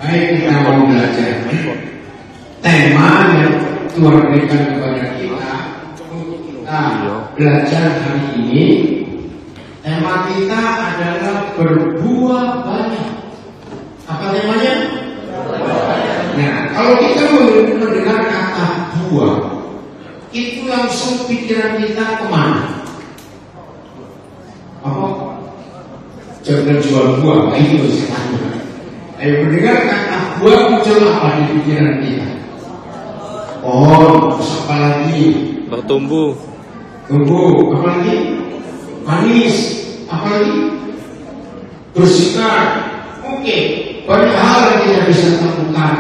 Baik, kita mau belajar. Tema yang Tuhan berikan kepada kita untuk kita belajar hari ini, tema kita adalah berbuah banyak. Apa temanya? Nah, kalau kita mendengar kata buah, itu langsung pikiran kita kemana? Apa? Jangan jual buah, itu sekarang. Ayo mendengar kata buah muncul apa di pikiran kita? Oh, terus apa lagi? Bertumbuh. Tumbuh, apa lagi? Manis, apa lagi? Bersinar. Oke, banyak hal yang kita bisa temukan.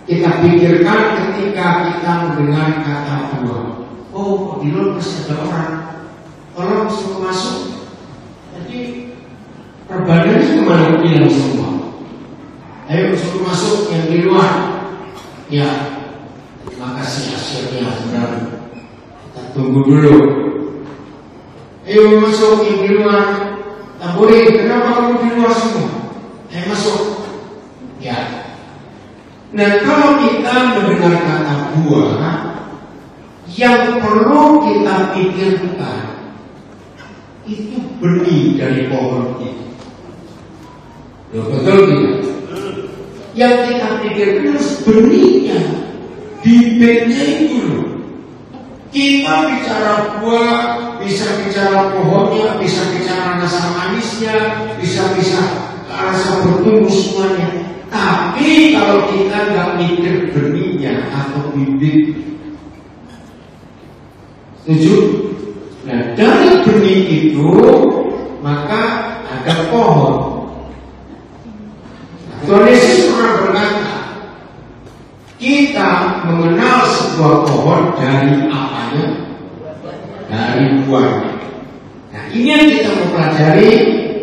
Kita pikirkan ketika kita mendengar kata buah. Oh, di luar masih ada orang suruh masuk. Jadi perbadannya kemana bilang semua? Ayo suruh masuk yang di luar. Ya, terima kasih hasilnya. Kita tunggu dulu. Ayo masuk yang di luar. Tak boleh. Kenapa kamu di luar semua? Ayo masuk. Ya. Nah, kalau kita mendengar kata buah, yang perlu kita pikirkan itu benih dari pohon itu. Betul tidak? Yang kita pikirkan harus benihnya, bibitnya itu. Kita bicara buah, bisa bicara pohonnya, bisa bicara rasa manisnya, bisa rasa bertumbuh semuanya. Tapi kalau kita nggak mikir benihnya atau bibit, setuju? Nah, dari benih itu maka ada pohon. Tuhan Yesus pernah berkata, kita mengenal sebuah pohon dari apanya? Dari buahnya. Nah, ini yang kita mau pelajari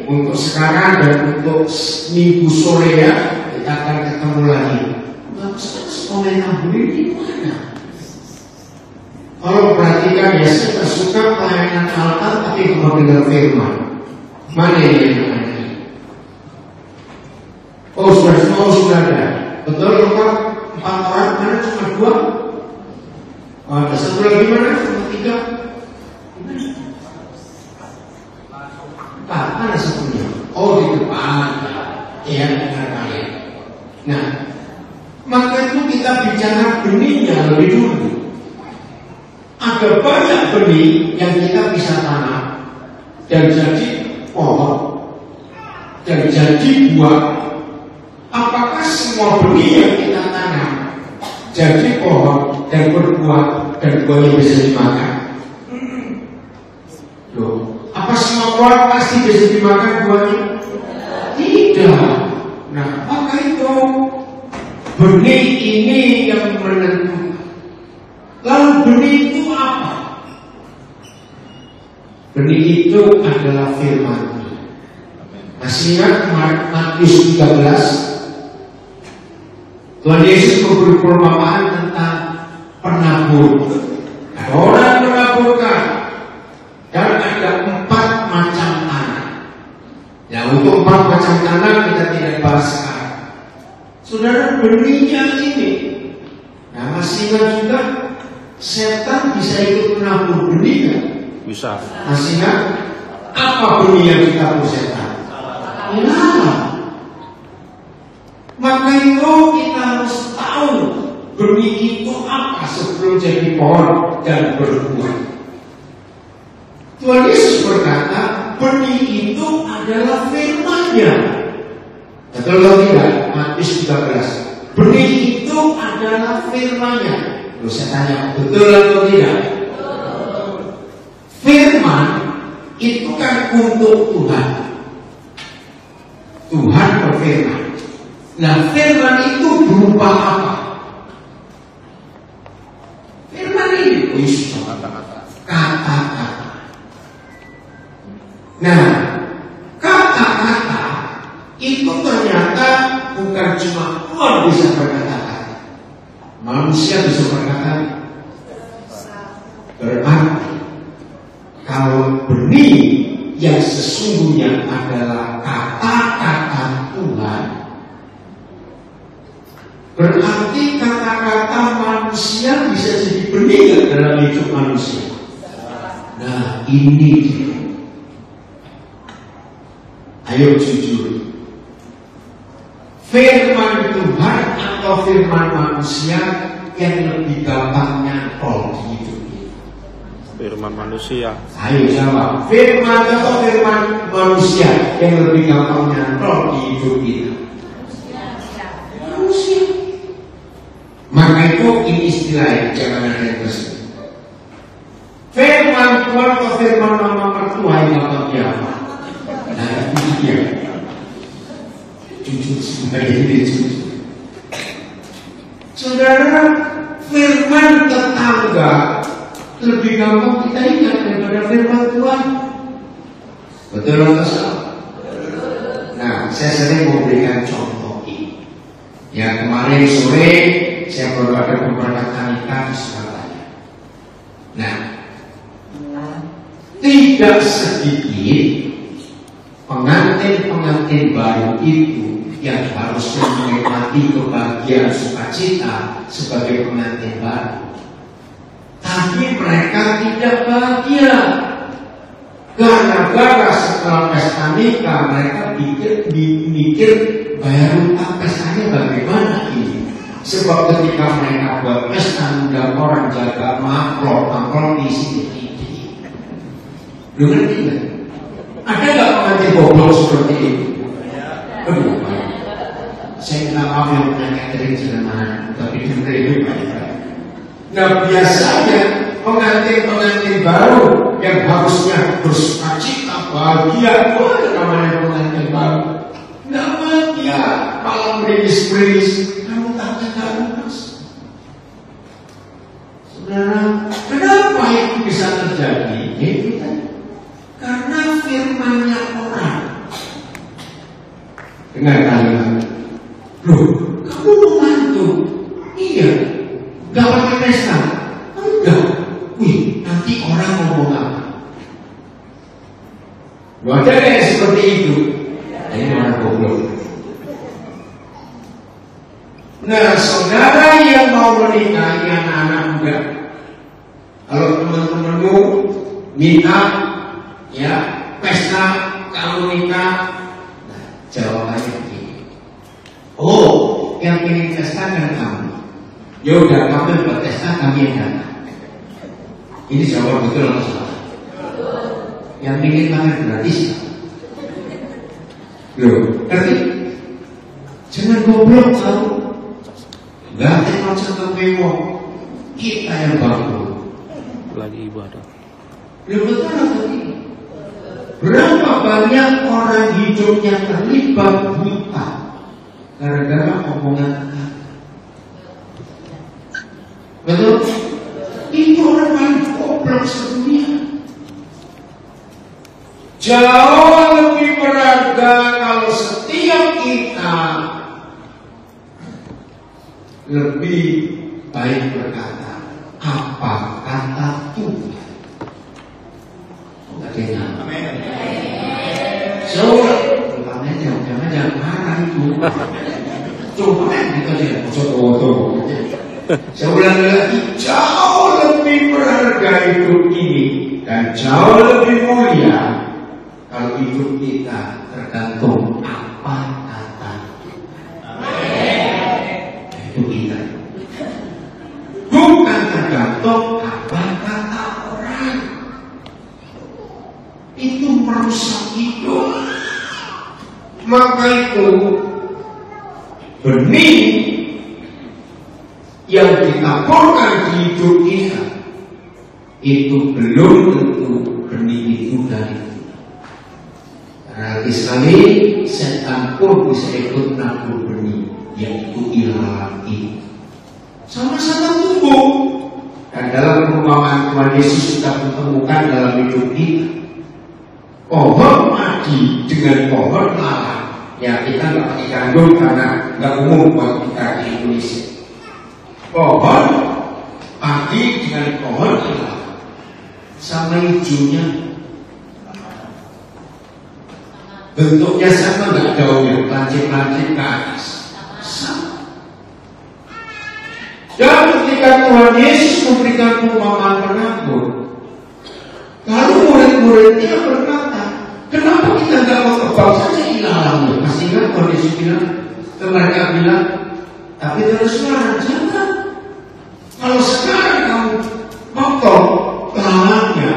untuk sekarang dan untuk minggu sore ya. Kita akan ketemu lagi. Sekolah ini mana? Kalau perhatikan ya, saya suka pelayanan altar tapi kalau dengar firman. Mana ini yang ada? Oh sudah ada. Betul Pak? 4 orang mana cuma 2? Oh, ada satu lagi mana? Cuma 3. Pak, mana satunya? Oh di depan. Ya dengar kalian. Nah, maka itu kita bicara benihnya lebih dulu. Ada banyak benih yang kita bisa tanam dan jadi pohon dan jadi buah. Apakah semua benih yang kita tanam jadi pohon dan berbuah dan buahnya bisa dimakan? Loh, apa semua buah pasti bisa dimakan buahnya? Tidak. Nah, maka itu benih ini yang menentukan. Lalu benih itu apa? Benih itu adalah firman. Masih ingat Matius 13? Tuhan Yesus memberi perumpamaan tentang penabur. Ada orang menaburkan dan ada 4 macam tanah. Ya, untuk 4 macam tanah kita tidak bahas sekarang. Saudara, benihnya ini. Nah, masih ingat juga setan bisa ikut menabur benih kan? Bisa. Masih ingat? Apa benih yang ditabur setan? Ya. Maka itu kita harus tahu benih itu apa sebelum jadi pohon dan berbuah. Tuhan Yesus berkata, benih itu adalah firman-Nya. Betul atau tidak? Matius 13. Benih itu adalah firman-Nya. Lalu saya tanya, betul atau tidak? Firman itu kan untuk Tuhan. Tuhan berfirman. Nah, firman itu berupa apa? Firman ini kata-kata. Nah, kata-kata itu ternyata bukan cuma Tuhan bisa berkata-kata. Manusia bisa berkata. Berarti kalau benih yang sesungguhnya adalah kata-kata Tuhan, Berarti kata-kata manusia bisa jadi benih dalam hidup manusia. Nah ini dia. Ayo jujur. Firman Tuhan atau firman manusia yang lebih gampang nyantol di hidup kita? Firman manusia. Ayo jawab. Firman atau firman manusia yang lebih gampang nyantol di hidup kita? Manusia. Maka itu ini istilahnya, jangan ada yang tersebut. Firman Tuhan atau firman mama mertua yang gampang diapa? Nah itu dia. Jujur sebagai diri jujur. Saudara, firman tetangga lebih gampang kita ingat daripada firman Tuhan. Betul atau salah? Nah, saya sering memberikan contoh ini. Ya, kemarin sore saya baru ada pemberangkatan nikah di Surabaya. Nah, tidak sedikit pengantin-pengantin baru itu yang harusnya menikmati kebahagiaan sukacita sebagai pengantin baru, tapi mereka tidak bahagia. Gara-gara setelah pesta nikah mereka mikir bayar utang pestanya bagaimana ini. Sebab ketika mereka buat pesta undang orang jaga amplop di sini. Lu ngerti nggak? Ada nggak pengantin goblok seperti itu? Aduh, saya minta maaf yang punya catering jangan, tapi dengerin baik-baik. Nah biasanya pengantin-pengantin baru yang harusnya bersukacita, bahagia, namanya pengantin baru, nggak bahagia, malah beringis-beringis. Kamu tak lunas. Saudara, kenapa itu bisa terjadi? Itu tadi. Karena firmannya orang. Dengar kalimat. Loh, kamu mau mantu? Iya. Gak pakai pesta? Enggak. Wih, nanti orang ngomong apa? Loh, ada kayak seperti itu. Ini orang goblok. Nah, saudara yang mau menikah, ini anak-anak muda, kalau teman-temanmu minta ya pesta kamu nikah, nah, jawabannya begini. Oh, yang ingin pesta kan kamu. Ya udah, kamu buat pesta, kami yang datang. Ini jawab betul atau salah? Yang ingin makan gratis. Loh, ngerti? Jangan goblok tahu. Gak ada macam kemewah. Kita yang bangun. Lagi ibadah. Ya betul atau tidak? Berapa banyak orang hidupnya terlibat buta gara-gara omongan kata. Betul? Itu orang paling goblok sedunia. Jauh lebih berharga kalau setiap kita lebih baik berkata apa kata Tuhan. Amin. So, jangan marah itu. Coba kita lihat foto. Saya ulang lagi, jauh lebih berharga hidup ini dan jauh lebih mulia kalau hidup kita tergantung apa kata Tuhan. Itu kita. Bukan tergantung apa kata orang. Itu merusak hidup. Maka itu benih yang ditaburkan di hidup kita itu belum tentu benih itu dari kita. Karena sekali setan pun bisa ikut nabur benih, yaitu ilalang itu. Sama-sama tumbuh. Dan dalam perumpamaan Tuhan Yesus kita menemukan dalam hidup kita. Pohon mati dengan pohon lara. Ya kita nggak pakai gandum karena nggak umum buat kita di Indonesia. Pohon padi dengan pohon lara sama hijaunya, bentuknya sama nggak daunnya, lancip-lancip ke atas sama. Tuhan Yesus memberikan perumpamaan penabur, lalu murid-muridnya berkata, kenapa kita nggak mau tebak saja ilalang? Pasti kan Tuhan Yesus bilang, mereka bilang, tapi terus terang, jangan. Kalau sekarang kamu potong lalangnya,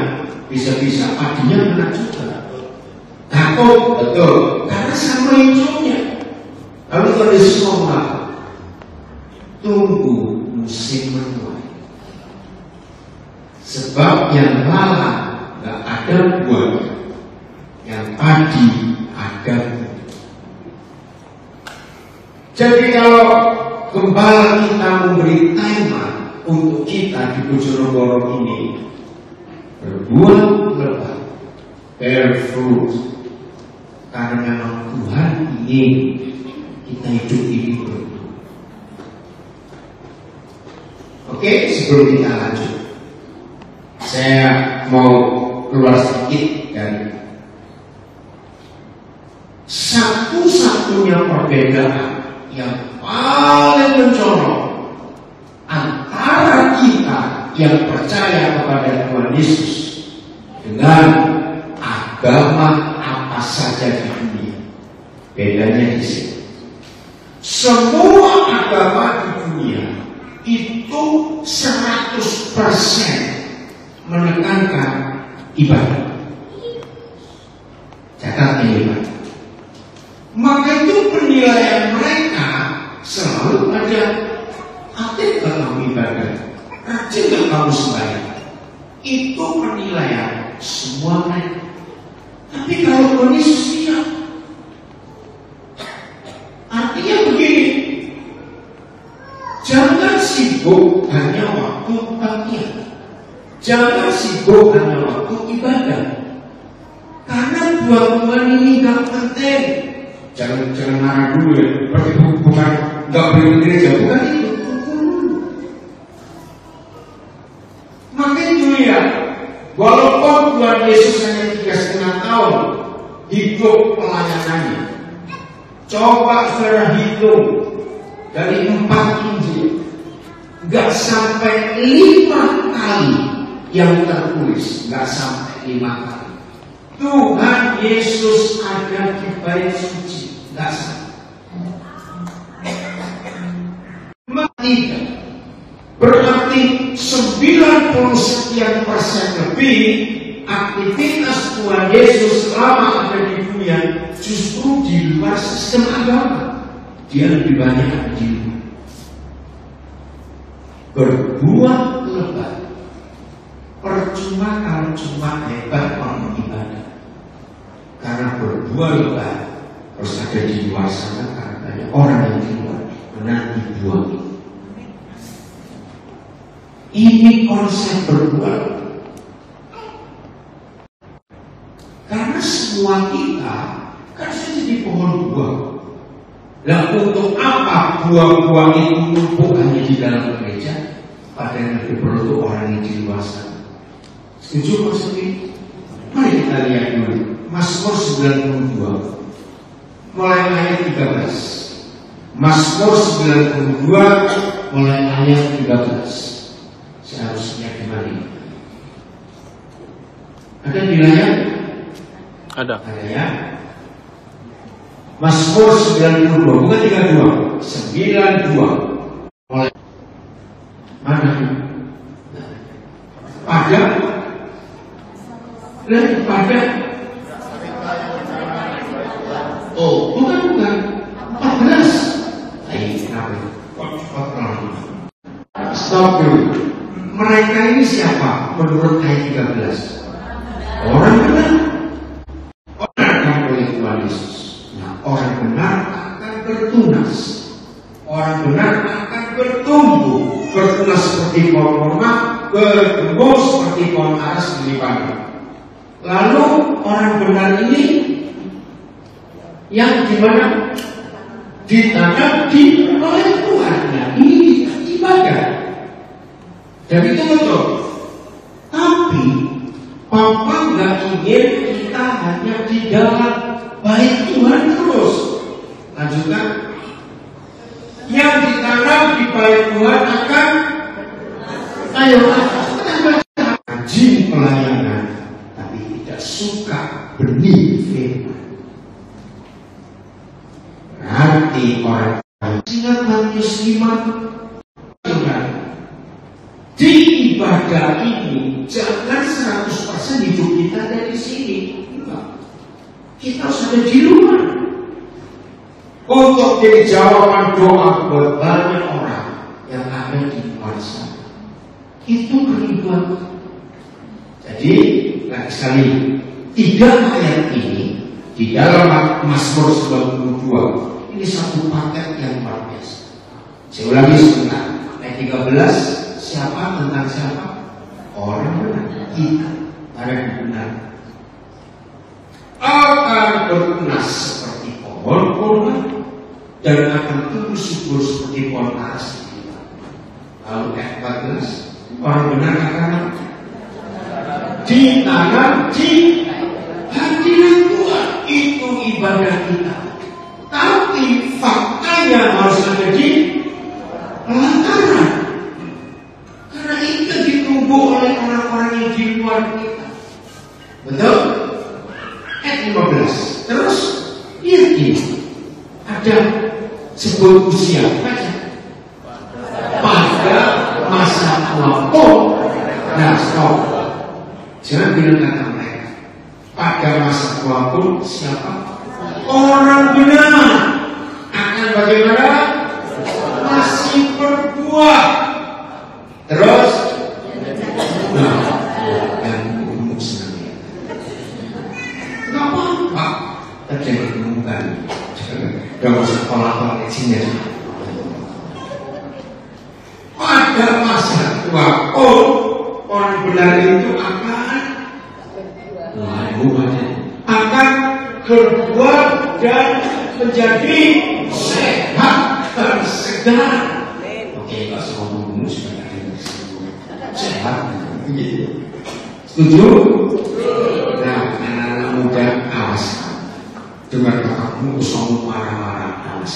bisa-bisa padinya kena juga. Takut, betul, karena sama hijaunya. Lalu Tuhan Yesus ngomong, tunggu musim menuai. Sebab yang lalang gak ada buahnya, yang padi ada. Jadi kalau gembala kita memberi tema untuk kita di Bojonegoro ini, berbuah lebat, bear fruit, karena memang Tuhan ingin kita hidup ini berbuah. Oke, sebelum kita lanjut, saya mau keluar sedikit dari satu-satunya perbedaan yang paling mencolok antara kita yang percaya kepada Tuhan Yesus dengan agama apa saja di dunia. Bedanya di sini. Semua agama di dunia itu 100% menekankan ibadah. Catat ini, Pak. Maka itu penilaian mereka selalu ada, aktif gak kamu ibadah, rajin gak kamu sembahyang. Itu penilaian semua mereka. Tapi kalau Tuhan Yesus tidak, artinya begini, jangan sibuk hanya waktu latihan, jangan sibuk hanya waktu ibadah, karena buat Tuhan ini gak penting. Jangan marah dulu ya, berarti bukan gak boleh gereja, bukan itu. Maka itu ya, walaupun Tuhan Yesus hanya 3,5 tahun hidup pelayanannya, coba saudara hitung dari 4 Injil, gak sampai 5 kali yang tertulis, gak sampai 5 kali Tuhan Yesus ada di bait suci, gak sampai. Berarti 90% lebih aktivitas Tuhan Yesus selama ada di dunia justru di luar sistem agama. Dia lebih banyak di luar. Berbuah lebat. Percuma kalau cuma hebat mau ibadah. Karena berbuah lebat harus ada di luar sana, karena banyak orang yang di luar menanti buah. Ini konsep berbuah. Karena semua kita kan sudah jadi pohon buah. Dan untuk apa buah-buah itu numpuk hanya di dalam gereja? Padahal lebih perlu orang yang di luar sana. Setuju maksudnya? Mari kita lihat dulu Mazmur 92 mulai ayat 13. Mazmur 92 mulai ayat 13. Seharusnya kembali. Ada di layar? Ada ya. Mazmur 92, bukan 32, 92. Mulai mana? Pada? Pada? Oh, bukan. 14. Stop dulu. Mereka ini siapa? Menurut ayat 13. Orang benar. Orang yang oleh Tuhan Yesus. Nah, orang benar akan bertunas. Orang benar akan bertumbuh. Bertunas seperti pohon kurma, bertumbuh seperti pohon aras di padang. Lalu orang benar ini yang dimana ditanam di oleh Tuhan. Nah, ini ibadah. Dan itu betul. Tapi Papa nggak ingin kita hanya di dalam bait Tuhan terus. Lanjutkan. Yang ditanam di bait Tuhan akan Ayo, rajin pelayanan, tapi tidak suka benih firman. Berarti orang ingat Matius 5. Di ibadah ini jangan 100% hidup kita dari sini. Enggak. Kita harus ada di luar. Untuk jadi jawaban doa buat banyak orang yang ada di luar sana. Itu keribuan. Jadi, lagi sekali, 3 ayat ini di dalam Mazmur 92 ini satu paket yang luar biasa. Saya ulangi sebentar. Ayat 13. Siapa tentang siapa? Orang benar. Kita orang benar akan bertunas seperti pohon kurma dan akan tumbuh subur seperti pohon aras. Lalu ayat 14, orang benar akan ditanam di hadirat Tuhan. Itu ibadah kita. Tapi faktanya harus ada di pelataran. Karena itu ditumbuh oleh orang-orang yang di luar kita. Betul? Ayat 15. Terus, lihat ini. Ada sebuah usia. Baca. Pada masa tua. Oh. Nah, stop. Jangan bilang kata mereka. Pada masa tua pun siapa? Orang benar. Akan bagaimana? Masih berbuah. Terus, dan umum senang. Gak apa-apa. Terjadi kemungkinan. Gak usah pola-pola kecilnya. Pada masa tua, orang benar itu akan berbuah dan menjadi sehat dan segar. Oke, Pak Somo sudah sehat, setuju? Nah, anak-anak muda awas, dengar kakakmu usah marah-marah, awas.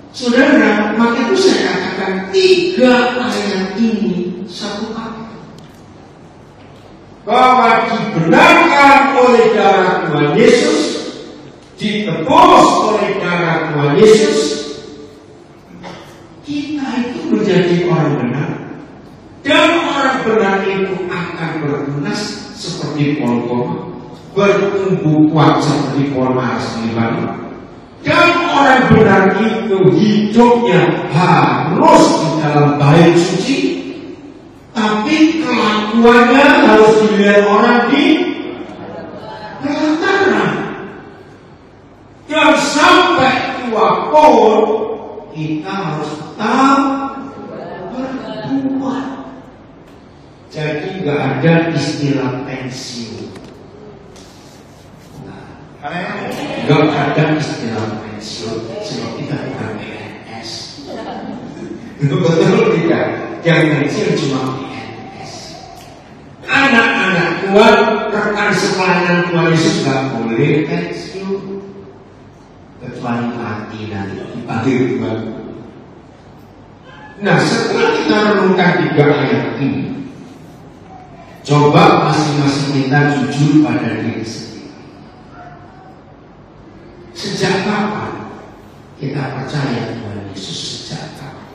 Saudara, maka itu saya katakan 3 ayat ini satu paket. Bahwa dibenarkan oleh darah Tuhan Yesus, ditebus oleh darah Tuhan Yesus, kita itu menjadi orang benar. Dan orang benar itu akan bertunas seperti pohon kurma, bertumbuh kuat seperti pohon aras di Libanon. Dan orang benar itu hidupnya harus di dalam bait suci, tapi kelakuannya harus dilihat orang di pelataran. Dan sampai tua pun kita harus tetap berbuat. Jadi nggak ada istilah pensiun. Nggak ada istilah pensiun sebab kita bukan PNS. Betul tidak? Yang pensiun cuma PNS. Anak-anak Tuhan, rekan sepelayanan Tuhan Yesus nggak boleh pensiun kecuali mati nanti dipanggil Tuhan. Nah, setelah kita renungkan 3 ayat ini, coba masing-masing kita jujur pada diri sendiri. Sejak kapan kita percaya Tuhan Yesus? Sejak kapan?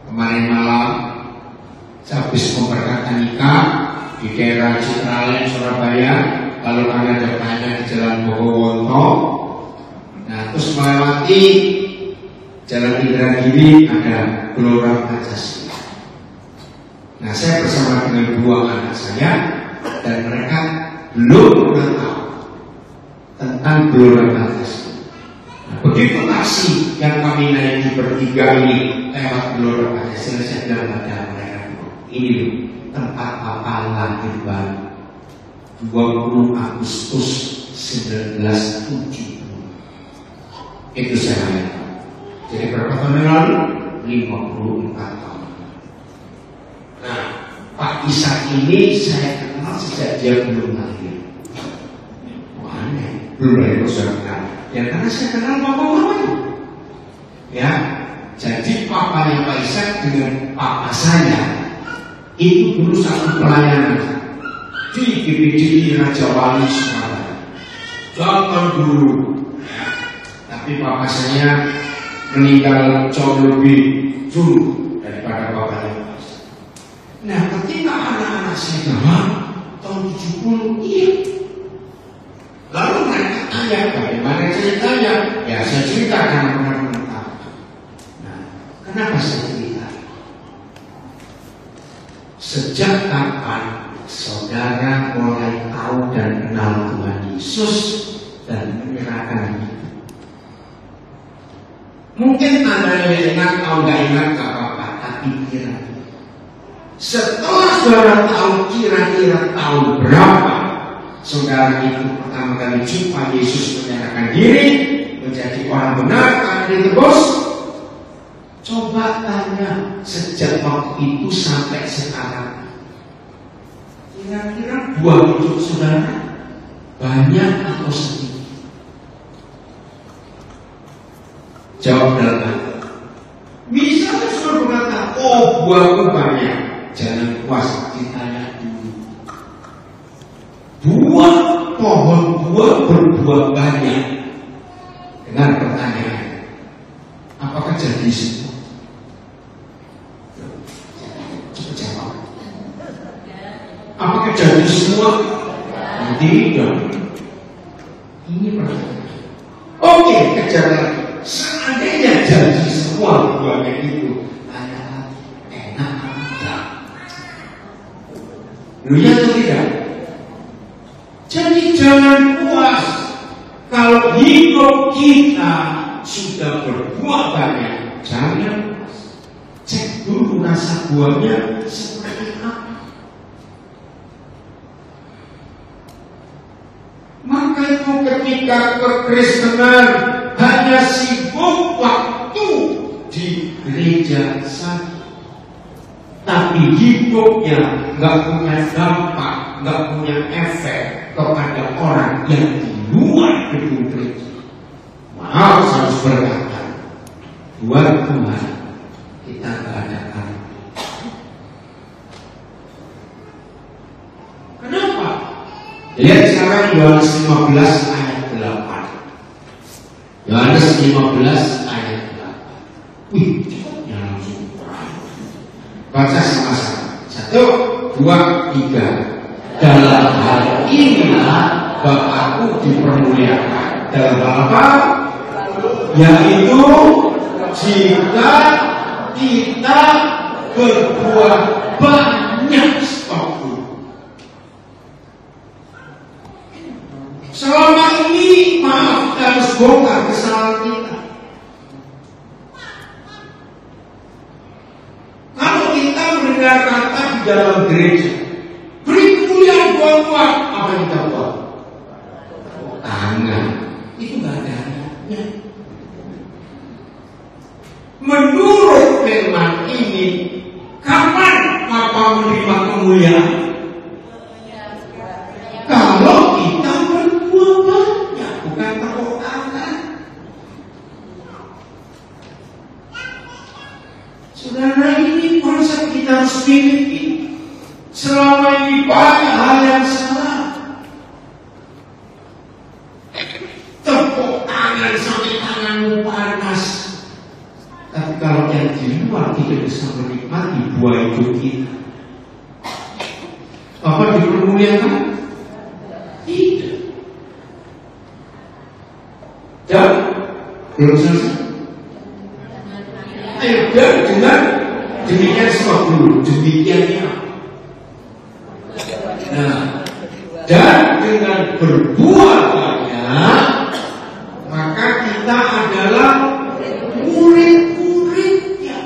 Kemarin malam saya habis memberkatkan nikah di daerah Citraland, Surabaya. Lalu kami ada tanya di Jalan Bogowonto. Nah, terus melewati Jalan Indragiri ada Gelora Pancasila. Nah, saya bersama dengan 2 anak saya dan mereka belum pernah tahu tentang Gelora Pancasila. Nah, begitu taksi yang kami naiki bertiga ini lewat Gelora Pancasila, saya bilang pada mereka, ini tempat apa lahir baru 20 Agustus 1970. Itu saya lihat. Jadi berapa tahun yang lalu? 54 tahun. Nah, Pak Ishak ini saya kenal sejak dia belum lahir. Aneh, belum lahir saya kenal. Ya karena saya kenal bapak-bapaknya. Ya, jadi Papa papanya Pak Ishak dengan papa saya itu dulu satu pelayanan di GPDI Raja Wali Surabaya. Zaman dulu, ya. Tapi papa saya meninggal jauh lebih dulu daripada bapaknya. Nah, ketika anak-anak saya dengar tahun 70, iya. Lalu mereka tanya, bagaimana ceritanya? Ya, saya ceritakan benar-benar tahu. Nah, kenapa saya cerita? Sejak kapan saudara mulai tahu dan kenal Tuhan Yesus dan menyerahkan hidup? Mungkin Anda ingat atau nggak ingat gak apa-apa, tapi kira-kira setelah saudara tahu kira-kira tahun berapa saudara itu pertama kali jumpa Yesus menyerahkan diri menjadi orang benar karena ditebus, coba tanya sejak waktu itu sampai sekarang, kira-kira buah hidup saudara banyak atau sedikit? Jawab dalam hati. Misalnya saudara berkata, oh buahku banyak, jangan puas, ditanya dulu. Buah pohon buah berbuah banyak. Dengan pertanyaan, apakah jadi semua? Coba jawab. Apakah jadi semua? Tidak. Ini pertanyaan. Oke, kejar lagi. Seandainya jadi semua buahnya itu, tanya lagi, enak enggak? Lu ya atau tidak? Jadi jangan puas kalau hidup kita sudah berbuah banyak. Jangan puas. Cek dulu rasa buahnya seperti apa. Maka itu ketika kekristenan hanya sibuk waktu di gereja saja, tapi hidupnya nggak punya dampak, nggak punya efek kepada orang yang di luar gedung gereja. Maaf, saya harus berkata, buat Tuhan kita nggak ada arti. Kenapa? Lihat sekarang Yohanes 15 ayat 8. Yohanes 15 ayat 8. Wih, cepatnya langsung. Baca sama-sama. 1, 2, 3. Dalam hal inilah Bapakku dipermuliakan. Dalam hal apa? Yaitu jika kita berbuah banyak seperti. Selama ini, maaf, kita harus bongkar kesalahan kita. Kalau kita mendengar kata di dalam gereja, beri kemuliaan buat Tuhan, apa yang kita buat? Tangan. Itu nggak ada artinya. Menurut firman ini, kapan Papa menerima kemuliaan? Kalau kita berbuah banyak, bukan tepuk tangan. Saudara, ini konsep kita harus miliki. Selama ini banyak hal yang salah. Tepuk tangan sampai tanganmu panas. Tapi kalau yang di luar tidak bisa menikmati buah hidup kita, apa dipermuliakan? Tidak. Dan belum selesai. Dan dengan demikian sebab dulu, demikiannya. Nah, dan dengan berbuah banyak, maka kita adalah murid-muridnya.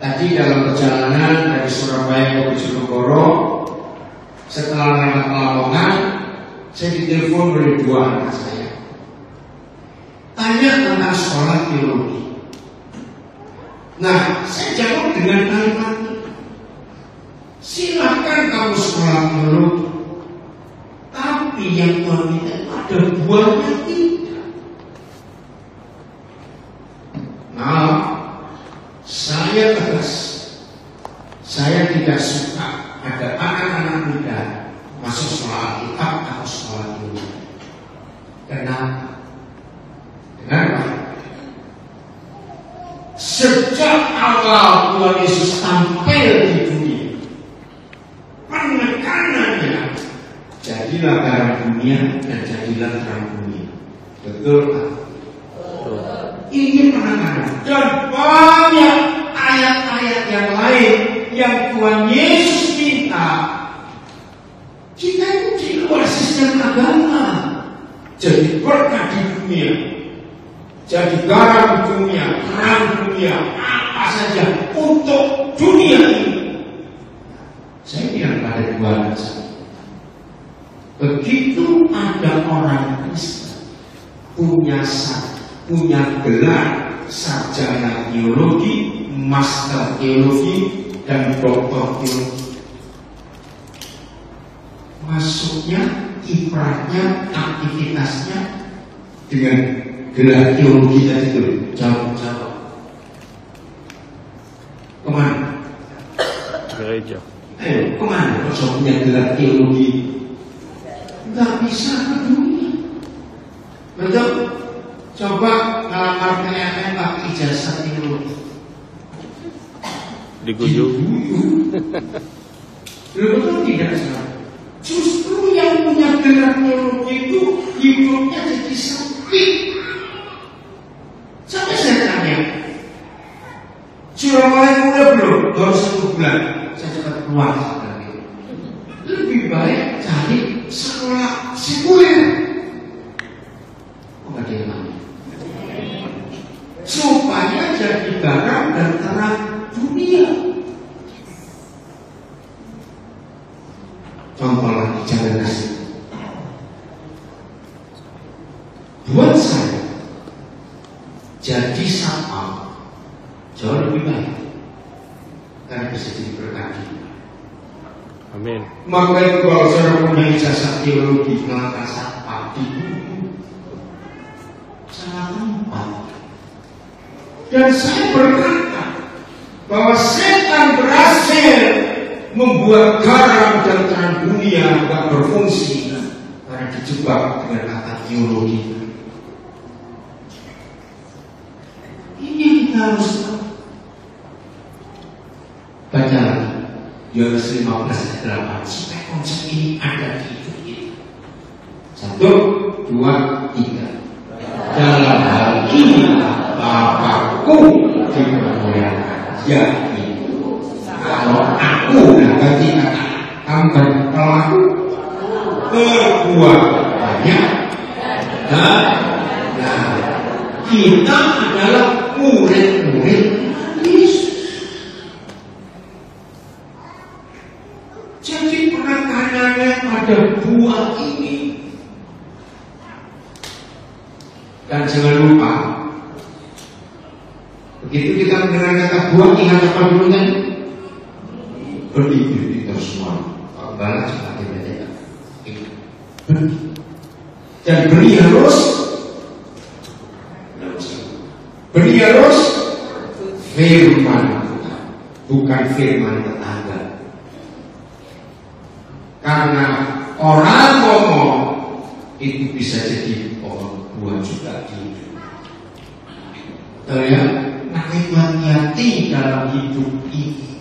Tadi dalam perjalanan dari Surabaya ke Bojonegoro, setelah lewat Lamongan, saya ditelepon oleh 2 anak saya. Tanya tentang sekolah teologi. Nah, saya jawab dengan kalimat ini. Silahkan kamu sekolah teologi, tapi yang Tuhan minta ada buahnya tidak. Kenapa? Kenapa? Sejak awal Tuhan Yesus tampil di dunia, penekanannya jadilah garam dunia dan jadilah terang dunia. Betul kan? Ini penekanan. Dan banyak ayat-ayat yang lain yang Tuhan Yesus minta. Kita itu di luar sistem agama, jadi berkat di dunia, jadi garam di dunia, terang dunia, apa saja untuk dunia ini. Saya bilang pada Tuhan, begitu ada orang Kristen punya gelar sarjana teologi, master teologi, dan doktor teologi, masuknya, kiprahnya, aktivitasnya dengan gelar teologi tadi itu jauh-jauh kemana? Gereja. Ayo kemana? Kalau punya gelar teologi nggak bisa ke dunia. Betul? Coba ngelamar PLN pakai ijazah teologi, Diguyur. Betul tidak salah. Justru yang punya gelar teologi itu hidupnya jadi sempit. Sampai saya tanya, sudah mulai muda belum? Baru 1 bulan, saya cepat keluar. Lebih baik cari sekolah sekuler. Oh, ada yang lain. Supaya jadi garam dan terang dunia. Contoh lagi, jangan kasih. Buat saya, jadi sama jauh lebih baik, karena bisa jadi berkat. Amin. Maka itu kalau saya punya ijazah teologi melakukan sapa di bumi, sangat tempat. Dan saya berkata bahwa setan berhasil membuat garam dan terang dunia tidak berfungsi karena dijebak dengan kata teologi. Ini yang kita harus baca lagi Yohanes 15:8 supaya konsep ini ada di hidup kita. 1, 2, 3. Dalam hal ini Bapakku dimuliakan, yaitu kalau aku ganti kata kamu, kalau aku berbuat banyak dan kita adalah murid-murid Yesus. Jadi penekanannya pada buah ini. Dan jangan lupa, begitu kita mendengar kata buah, ingat apa dulu kan? Beribu kita semua. Kalau balas juga tidak. Dan beri harus firman, bukan firman tetangga. Karena orang ngomong itu bisa jadi pohon buah juga di hidup. Tahu ya? Nah, hati-hati dalam hidup ini.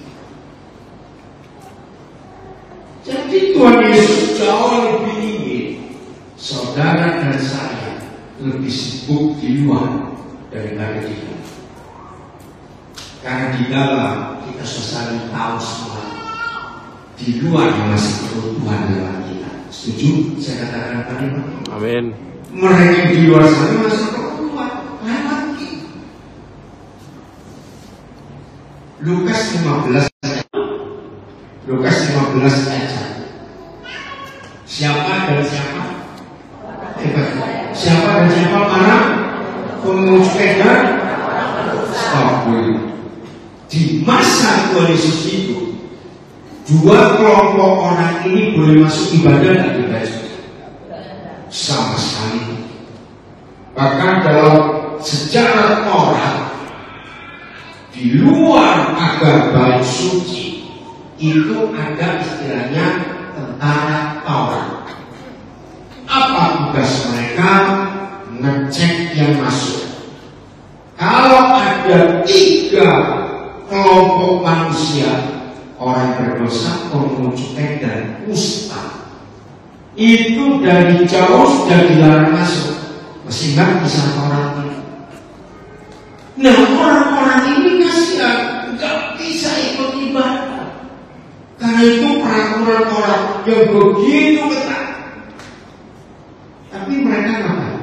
Jadi Tuhan Yesus jauh lebih ingin saudara dan saya lebih sibuk di luar daripada di dalam. Karena di dalam kita selalu tahu semua, di luar yang masih perlu Tuhan dalam kita. Setuju? Saya katakan tadi. Amin. Mereka di luar sana masih perlu Tuhan lewat kita. Lukas 15 ayat 1. Siapa dan siapa? Siapa dan siapa para pengemudi sepeda? Di masa Tuhan Yesus itu, 2 kelompok orang ini boleh masuk ibadah di gereja sama sekali. Bahkan dalam sejarah Taurat, di luar agar bait suci itu ada istilahnya tentara Taurat. Apa tugas mereka? ngecek yang masuk. Kalau ada 3 kelompok manusia, orang berdosa, pengunjung dan kusta, itu dari jauh sudah dilarang masuk, sehingga bisa orang ini. Nah, orang-orang ini kasihan, nggak bisa ikut ibadah, karena itu peraturan orang yang begitu ketat. Tapi mereka ngapain?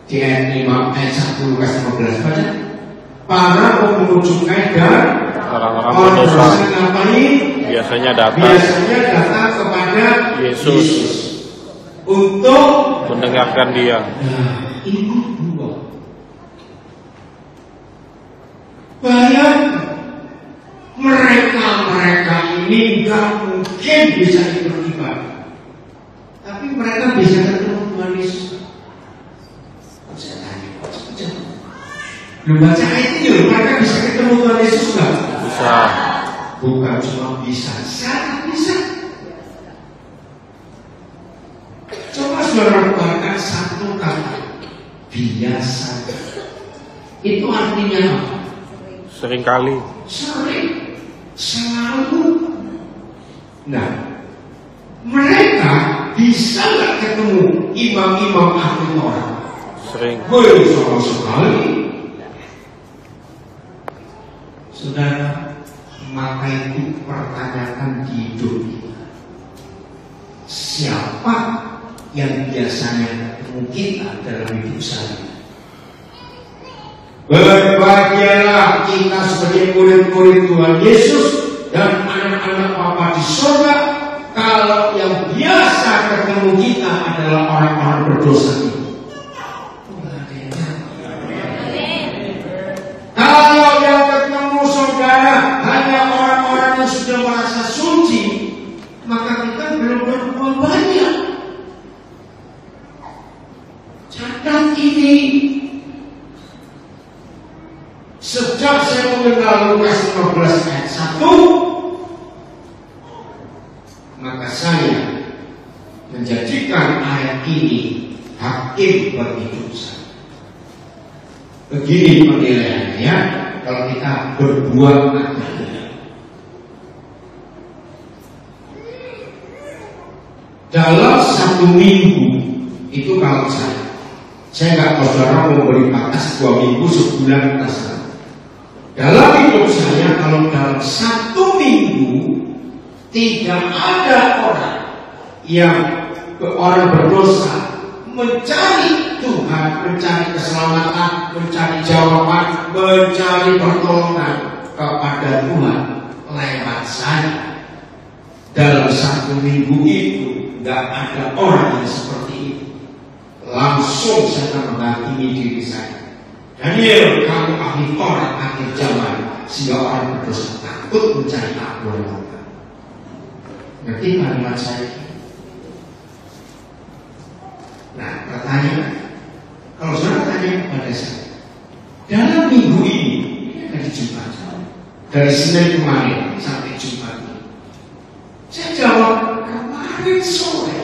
Di ayat 5 ayat 1 Lukas 15 baca, para pengunjung dan Orang-orang berdosa biasanya datang kepada Yesus untuk mendengarkan dia. Nah, ini 2. Bayangkan, mereka ini nggak mungkin bisa beribadah, tapi mereka bisa ketemu Tuhan Yesus. Saya tanya, belum baca itu ya, mereka bisa ketemu Tuhan Yesus nggak? Bisa. Bukan cuma bisa, sangat bisa. Coba saudara baca satu kata, biasa. Itu artinya apa? Seringkali. Sering, selalu. Nah, mereka bisa nggak ketemu imam-imam ahli Taurat? Sering. Sama sekali. Saudara, maka itu pertanyakan di hidup kita. Siapa yang biasanya ketemu kita dalam hidup saya? Berbahagialah kita sebagai murid-murid Tuhan Yesus dan anak-anak Bapa di surga, kalau yang biasa ketemu kita adalah orang-orang berdosa itu. Kalau yang ketemu saudara hanya orang-orang yang sudah merasa suci, maka kita belum berbuat banyak. Catat ini. Sejak saya mengenal Lukas 15 ayat 1, maka saya menjadikan ayat ini hakim bagi hidup saya. Begini penilaiannya kalau kita berbuat agama. Dalam 1 minggu itu kalau saya nggak tahu saudara mau beri batas 2 minggu, sebulan terserah. Dalam hidup saya, kalau dalam 1 minggu tidak ada orang yang orang berdosa mencari Tuhan, mencari keselamatan, mencari jawaban, mencari pertolongan kepada Tuhan lewat saya. Dalam 1 minggu itu tidak ada orang yang seperti itu. Langsung saya menghakimi diri saya. Daniel, kamu ahli Taurat akhir zaman, sehingga orang berdosa takut mencari aku yang mata. Ngerti kalimat saya? Nah, pertanyaan, kalau saudara tanya kepada saya, dalam minggu ini dari Jumat, dari Senin kemarin sampai Jumat ini, saya jawab kemarin sore.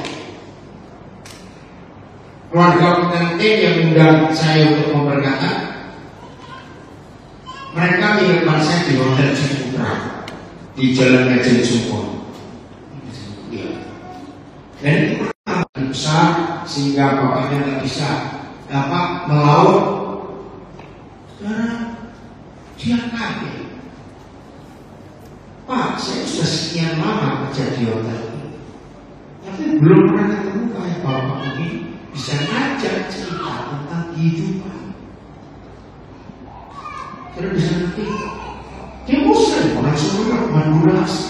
Keluarga pengantin yang undang saya untuk memberkatan, mereka mengingatkan saya di Hotel Ciputra di Jalan Raja Jumbo. Dan itu besar sehingga bapaknya nggak bisa melaut. Karena dia kaget. Pak, saya sudah sekian lama kerja di hotel ini, tapi belum pernah ketemu kayak bapak ini bisa ngajak cerita tentang kehidupan. Karena bisa ngerti. Dia muslim, orang semuanya mandurasi.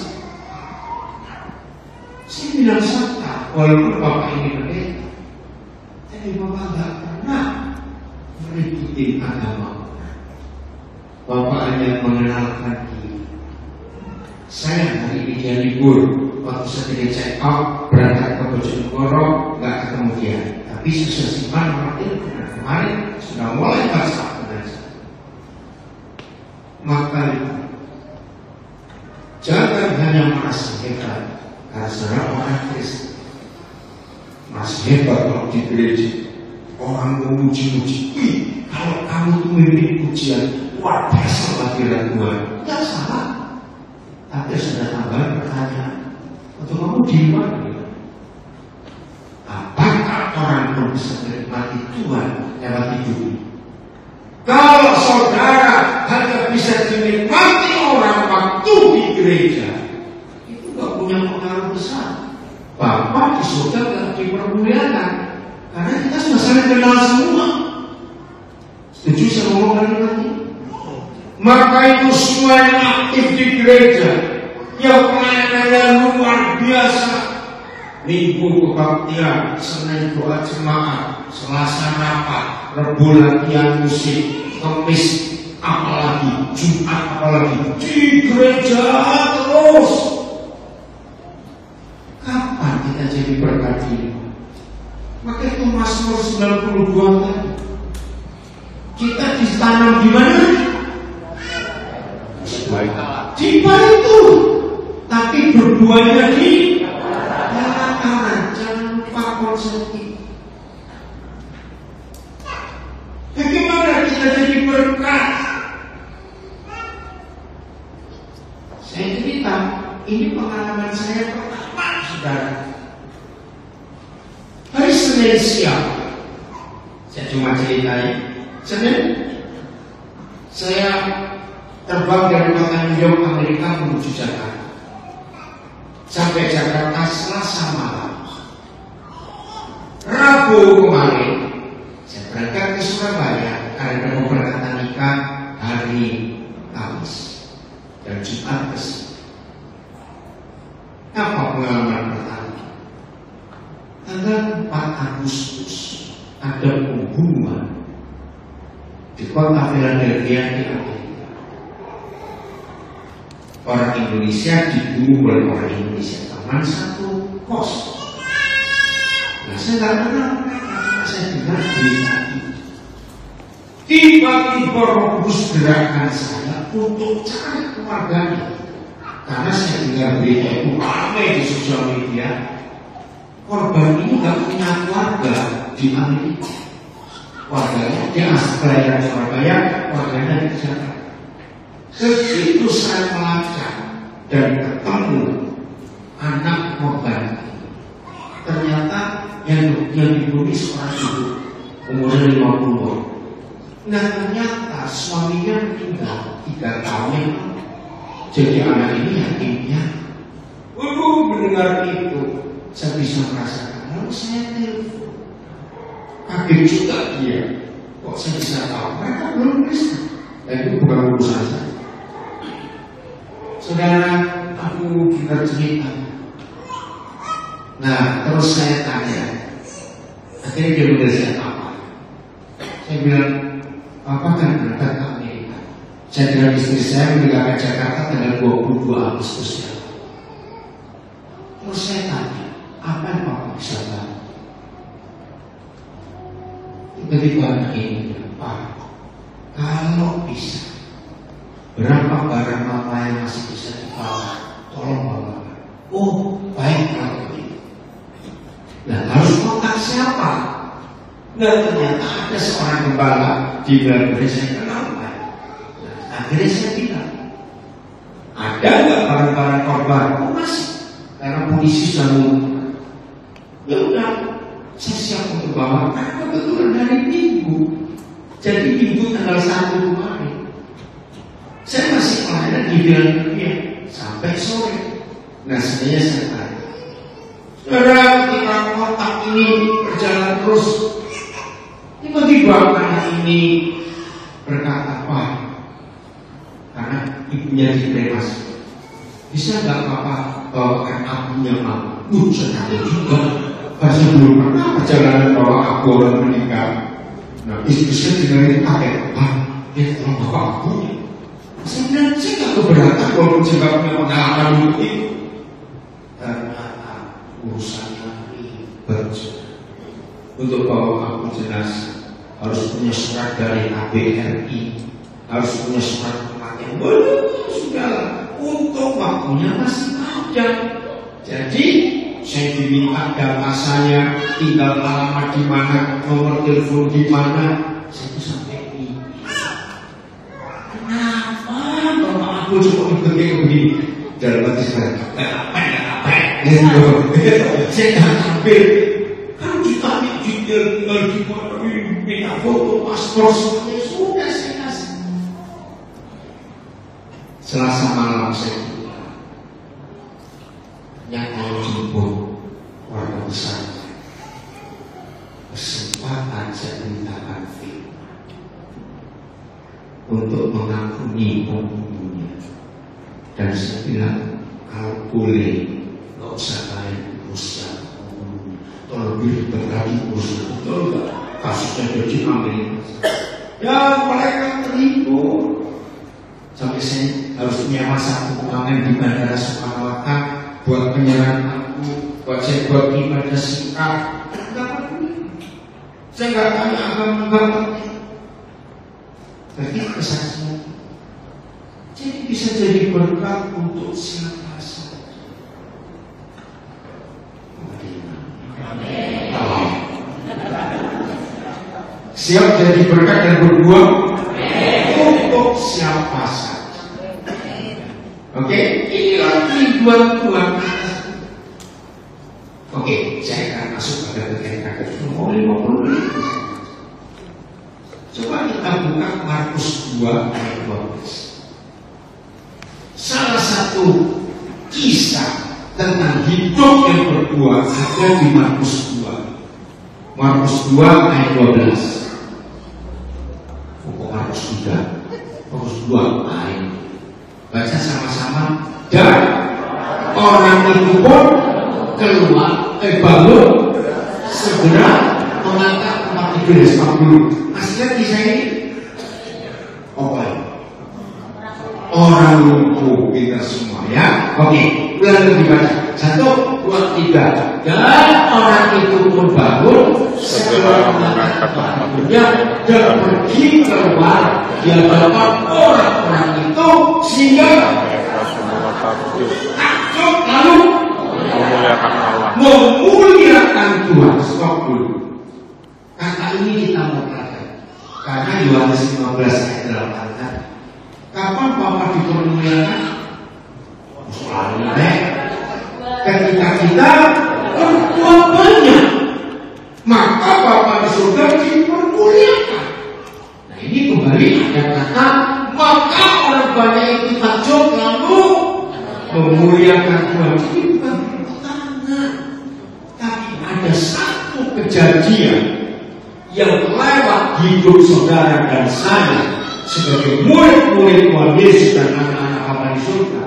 Saya bilang santa, walaupun bapak ini berbeda, tapi bapak nggak pernah meributin agama. Bapak hanya mengenalkan diri. Saya hari ini dia libur, waktu saya tidak check out, berangkat ke Bojonegoro, nggak ketemu dia. Tapi sudah simpan waktu kemarin sudah mulai baca pengajian. Maka jangan hanya merasa hebat karena saudara orang Kristen, masih hebat kalau di gereja. orang memuji-muji, kalau kamu itu memiliki pujian luar biasa kehadiran Tuhan, tidak salah. Tapi sudah tambahan pertanyaan, untuk kamu di mana? Apakah orang pun bisa menikmati Tuhan lewat hidup ini? Kalau saudara hanya bisa dinikmati orang waktu di gereja, itu gak punya pengaruh besar. Bapak di surga gak dipermuliakan, karena kita sudah saling kenal semua. Setuju saya ngomong kalimat ini? Maka itu semua yang aktif di gereja, yang pelayanannya luar biasa, Minggu kebaktian, Senin doa jemaat, Selasa rapat, Rebo latihan musik, Kamis apalagi, Jumat apalagi, di gereja terus. Kapan kita jadi berkat ini? Maka itu Mazmur 92 tadi. Kita ditanam di mana? Di batu, tapi berbuahnya di dalam tangan. Jangan lupa konsep ini. Bagaimana kita jadi berkat? Saya cerita, ini pengalaman saya pertama, saudara. Hari Senin siang, saya cuma ceritain. Senin, saya terbang dari kota New York, Amerika menuju Jakarta. Sampai Jakarta Selasa malam. Rabu kemarin saya berangkat ke Surabaya karena pemberangkatan nikah hari Kamis dan Jumat kesini. Apa pengalaman pertama? Tanggal 4 Agustus ada pembunuhan di kota Philadelphia di Amerika. Orang Indonesia dibunuh oleh orang Indonesia, teman satu kos. Nah, saya nggak kenal mereka, cuma saya dengar berita itu. Tiba-tiba Robus gerakan saya untuk cari keluarganya, karena saya dengar berita itu ramai di sosial media. Korban ini nggak punya keluarga di Amerika. Keluarganya dia asli dari Surabaya, keluarganya di Jakarta. Begitu saya melacak dan ketemu anak korban, ternyata yang dibunuh seorang ibu umurnya 50. Nah, ternyata suaminya meninggal 3 tahun yang lalu. Jadi anak ini yakinnya, mendengar itu saya bisa merasakan. Lalu saya telepon, kaget juga dia. Kok saya bisa tahu? Mereka belum Kristen. Dan itu bukan urusan saya. Saudara, aku dengar cerita. Nah, terus saya tanya. Akhirnya dia bilang saya apa? Saya bilang, Papa kan berangkat ke Amerika. Saya dengan istri saya meninggalkan Jakarta tanggal 22 Agustus. Terus saya tanya, apa yang Papa bisa tahu? Tiba-tiba anak ini bilang, Pak, kalau bisa, berapa barang Papa yang masih bisa dibawa? Tolong bawa. Oh, baik kalau begitu. Nah, harus kontak siapa? Nah, ternyata ada seorang gembala di Belanda saya kenal. Nah, akhirnya saya bilang, ada nggak barang-barang korban? Oh, masih. Karena polisi sudah mengumumkan. Ya udah, saya siap untuk bawa. Karena kebetulan hari Minggu. Jadi Minggu tanggal 1 kemarin. Saya masih pelayanan di Philadelphia sampai sore. Nah, sebenarnya saya tanya, saudara, ketika kotak ini berjalan terus, tiba-tiba anak ini berkata, Pak, karena ibunya dikremasi, bisa nggak Bapak bawakan abunya Pak? Saya tahu juga, saya belum pernah perjalanan bawa abu orang meninggal. Nah, istri saya dengar ini kaget, Pak, dia tolong bawa abunya. Saya bilang, saya nggak keberatan walaupun saya nggak punya pengalaman untuk itu. Ternyata urusannya ribet. Untuk bawa abu jenazah harus punya surat dari KBRI, harus punya surat kematian. Waduh, sudah. Untuk waktunya masih panjang. Jadi saya saya diminta data saya, tinggal alamat di mana, nomor telepon di mana, saya tuh sampai ini. Kenapa bapak aku cuma begini? Dalam hati saya, nggak apa, saya nggak ambil. Kan kita tinggal di mana, minta foto, paspor, semuanya sudah saya kasih. Selasa malam saya pulang, yang mau jemput warga besar. Kesempatan saya mintakan film untuk mengampuni pembunuhnya. Dan saya bilang, kalau boleh, nggak usah kalian uruskan pembunuhnya. Terlebih berlagi uruskan, betul nggak? Kasusnya jadi Amerika. Ya mereka terhibur. Sampai saya harus menyewa satu ruangan di Bandara Soekarno-Hatta buat penyerahan aku, buat saya buat ibadah sikap. Saya nggak tanya agama. Tapi kesaksian jadi bisa jadi berkat untuk siapa saja. Siap jadi berkat dan berbuah untuk siapa saja. Oke, inilah tujuan Tuhan. Oke, saya akan masuk pada bagian kata nomor 50. Coba kita buka Markus 2 ayat 12. Salah satu kisah tentang hidup yang berdua ada di Markus 2. Markus 2 ayat 12. Markus 3, Markus 2 ayat. Baca sama-sama. Dan orang itu pun keluar, bangun, segera mengangkat tempat tidur di sepak dulu. Aslinya kisah ini orang lumpuh kita semua ya. Oke, ulang lagi baca. 1, 2, 3. Dan orang itu pun bangun, segera mengangkat tempat tidurnya dan pergi keluar di hadapan orang-orang itu sehingga takjub lalu memuliakan Tuhan. Stop dulu. Kata ini kita mau pelajari karena Yohanes 15 ayat 8. Kapan Bapak dipermuliakan? Selalu ketika kita berbuat banyak, maka Bapak di surga dipermuliakan. Nah ini kembali ada kata maka orang banyak itu takjub lalu memuliakan Tuhan. Ini bukan pertanda, tapi ada satu kejadian yang lewat hidup saudara dan saya sebagai murid-murid Tuhan Yesus dan anak-anak Bapa di surga.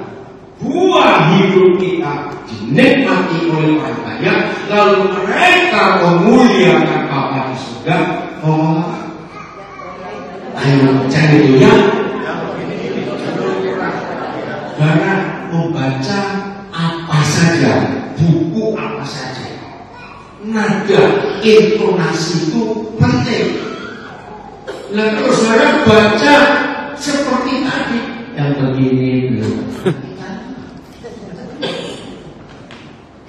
Buah hidup kita dinikmati oleh orang banyak, lalu mereka memuliakan Bapa di surga. Ayo cari itu ya. Karena membaca apa saja, buku apa saja, nada, intonasi itu penting. Nah terus saya baca seperti tadi yang begini belum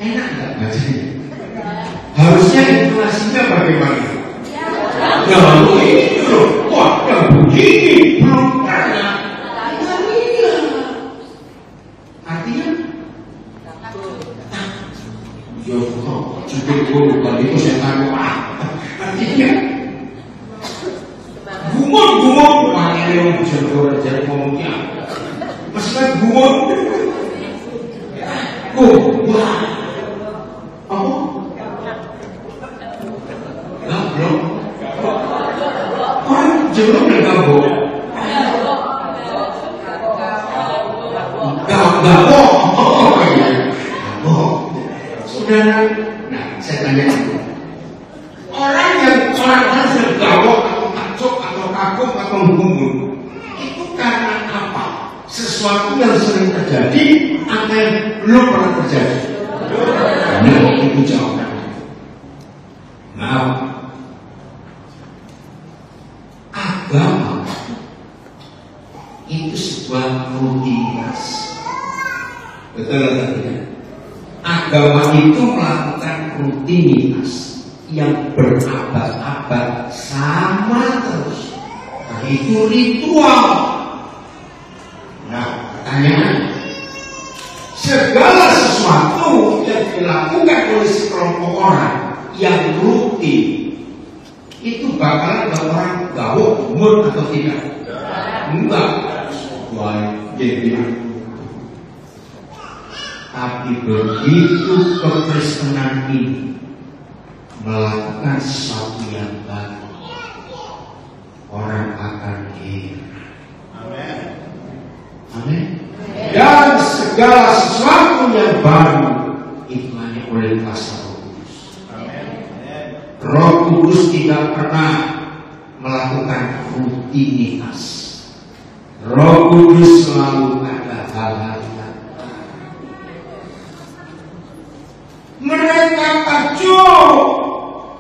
enak nggak bacanya? Harusnya intonasinya bagaimana? Ya begini loh, wah yang begini belum pernah. Artinya ya cukup dulu kalau itu saya tahu artinya gumon makanya yang bisa jadi ngomongnya maksudnya gumon wah apa? Enggak belum orang jelum dan gabung saudara. Nah saya tanya orang yang sedang gawok atau takjub atau kagum atau gumun itu karena apa? Sesuatu yang sering terjadi atau yang belum pernah terjadi? Nah itu jawabannya. Nah agama itu sebuah rutinitas. Betul tidak? Agama itu melakukan rutinitas yang berabad-abad sama terus. Nah, itu ritual. Nah, pertanyaannya, segala sesuatu yang dilakukan oleh sekelompok orang yang rutin itu bakalan buat orang gawok, mood atau tidak? Enggak. Tapi begitu kekristenan ini melakukan sesuatu yang baru, orang akan heran. Amin. Dan segala sesuatu yang baru itu hanya oleh kuasa Roh Kudus. Roh Kudus tidak pernah melakukan rutinitas. Roh Kudus selalu ada hal-hal yang mereka kacau,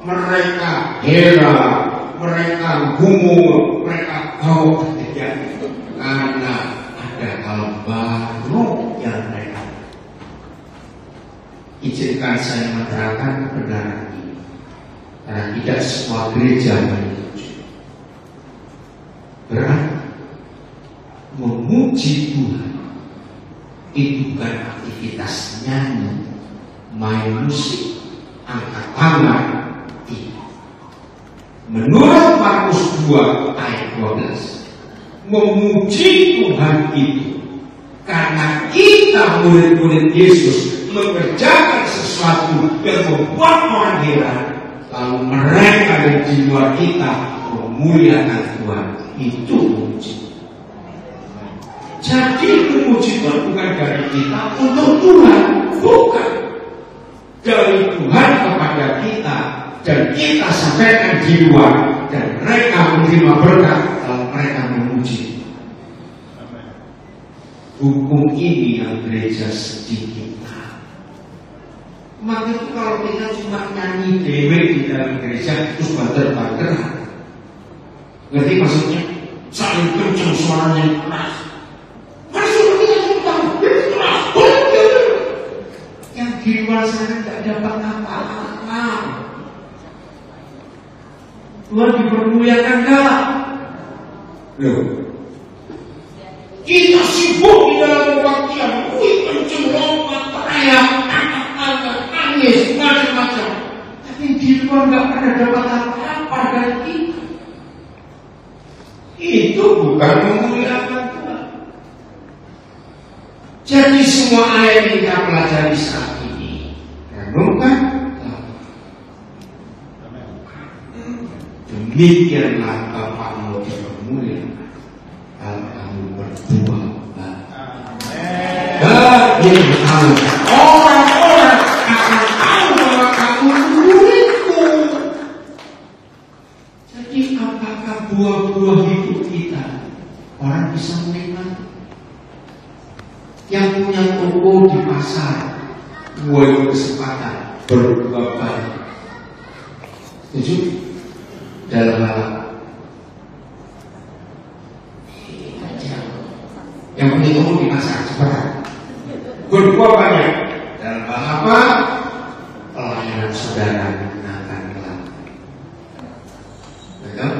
mereka heran, mereka gumun, mereka tahu terjadi karena ada hal baru yang mereka. Izinkan saya menerangkan kebenaran ini, karena tidak semua gereja menyetujui. Berarti memuji Tuhan itu bukan aktivitas nyanyi, main musik, angkat tangan, tidak. Menurut Markus 2 ayat 12, memuji Tuhan itu karena kita murid-murid Yesus mengerjakan sesuatu yang membuat orang heran, lalu mereka dan di luar kita memuliakan Tuhan. Itu memuji. Jadi memuji Tuhan bukan dari kita untuk Tuhan, bukan. Dari Tuhan kepada kita, dan kita sampaikan di luar, dan mereka menerima berkat kalau mereka memuji. Hukum ini yang gereja sedikit. Maka itu kalau kita cuma nyanyi dewe di dalam gereja terus banter-banteran, ngerti maksudnya? Saling kencang suaranya keras. Yang di luar sana tidak dapat apa-apa. Tuhan dipermuliakan enggak? Loh, kita sibuk di dalam kebaktian, kenceng, lompat, teriak, angkat, nangis, macam-macam. Tapi di luar nggak pernah dapat apa-apa dari kita. Itu bukan memuliakan Tuhan. Jadi semua ayat yang kita pelajari saat ini, renungkan. Demikianlah Bapa mau dipermuliakan kalau kamu berdua. Dan orang-orang akan tahu bahwa kamu muridku. Jadi apakah buah-buah hidup kita orang bisa menikmati? Yang punya toko di pasar, buah kesempatan berbuah baik. Setuju? Dalam hal yang punya toko di pasar cepat berbuah banyak. Dalam hal apa? Pelayanan saudara akan hilang. Betul?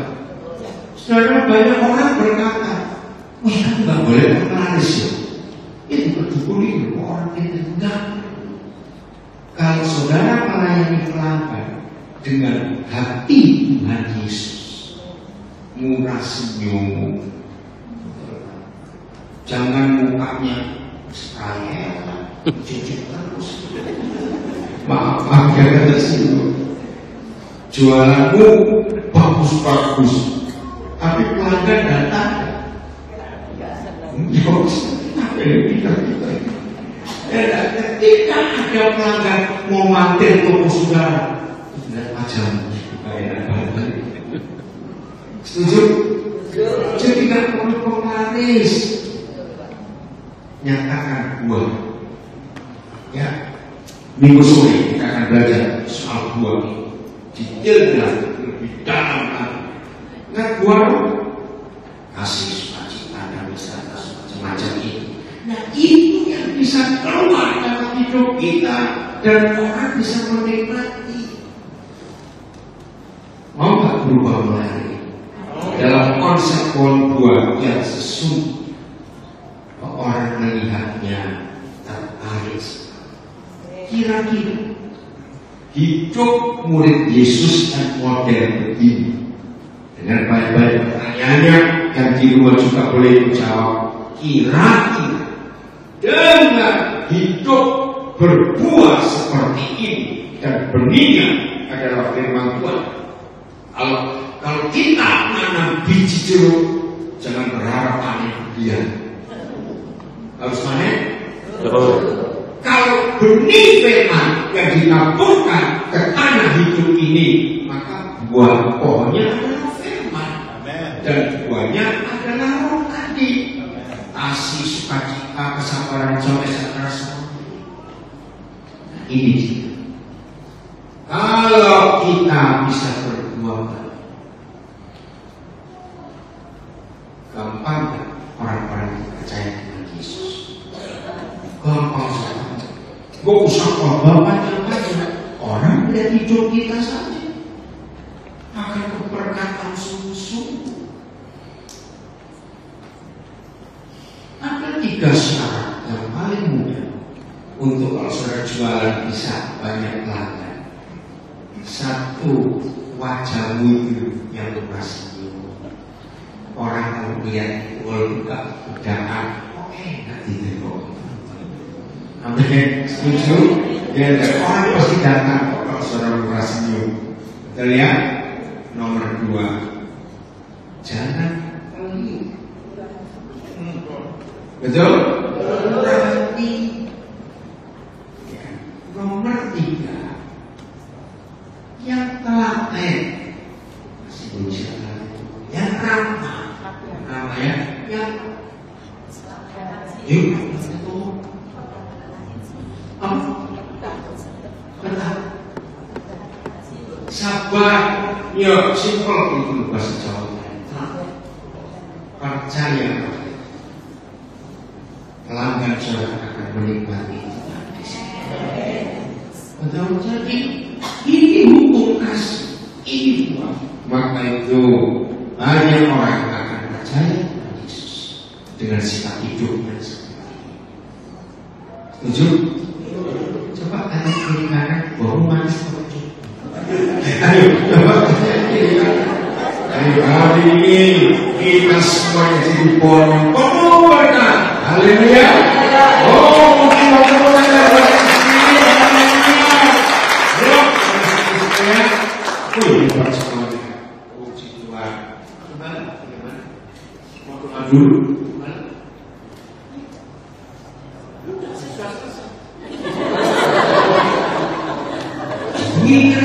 Saudara, banyak orang berkata, wah, kamu nggak boleh penglaris ya. Itu berdukung orang itu enggak. Kalau saudara melayani pelanggan dengan hati Tuhan Yesus, murah senyum, jangan mukanya sekaya, cuci terus. Maaf ya kata situ. Jualanmu bagus-bagus, tapi pelanggan datang. Ketika ada pelanggan mau mampir toko saudara, tidak macam enak banget. Setuju? Jadi tidak perlu penglaris. Nyatakan buah. Ya, minggu sore kita akan belajar soal buah ini. Detailnya lebih dalam lagi. Nggak buah kasih sukacita dan wisata macam-macam itu. Nah itu yang bisa keluar dalam hidup kita. dan orang bisa menikmati. Mau nggak berubah mulai dalam konsep kedua yang sesungguhnya orang melihatnya tertarik. Kira-kira hidup murid Yesus dan model begini dengan banyak-banyak pertanyaannya yang di luar juga boleh dijawab. Kira-kira dengan hidup berbuah seperti ini dan benihnya adalah firman Tuhan. Kalau kita menanam biji jeruk, jangan berharap panen durian. Harus panen Jeruk. Kalau benih firman yang ditaburkan ke tanah hidup ini, maka buah pohonnya adalah firman. Dan buahnya adalah roh tadi. Kasih, sukacita, kesabaran, damai sejahtera. Ini dia. Kalau kita bisa berbuat, gampang kan orang-orang yang percaya dengan Yesus? Gampang saja. Gak usah korban banyak-banyak. Orang melihat hidup kita saja akan keberkatan sungguh-sungguh. Ada 3 syarat yang paling mudah untuk kalau saudara jualan bisa banyak pelanggan. 1, wajahmu itu yang murah senyum. Orang kalau lihat buka undangan, oke, nanti dulu. Amin, setuju? Ya, orang pasti datang kalau saudara murah senyum. Kita lihat nomor 2, jangan pelit. Betul? Berarti ya. Nomor 3, yang telaten, masih bisa, yang ramah, namanya yang sabar, ya simpel itu bahasa Jawa. Percaya, pelanggan saudara akan menikmati. Betul, jadi ini hukum kasih, ini buah. Maka itu banyak orang akan percaya kepada Yesus dengan sikap hidupnya seperti ini. Setuju? Coba tanya kiri kanan, baru manis seperti itu. Ayo, coba tanya kiri kanan. Ayo, hari ini kita semuanya jadi borong penuh berkat. Haleluya. Oh, mungkin waktu kita ini persoalannya. Puji Tuhan. Bagaimana? Mau doa dulu. Ini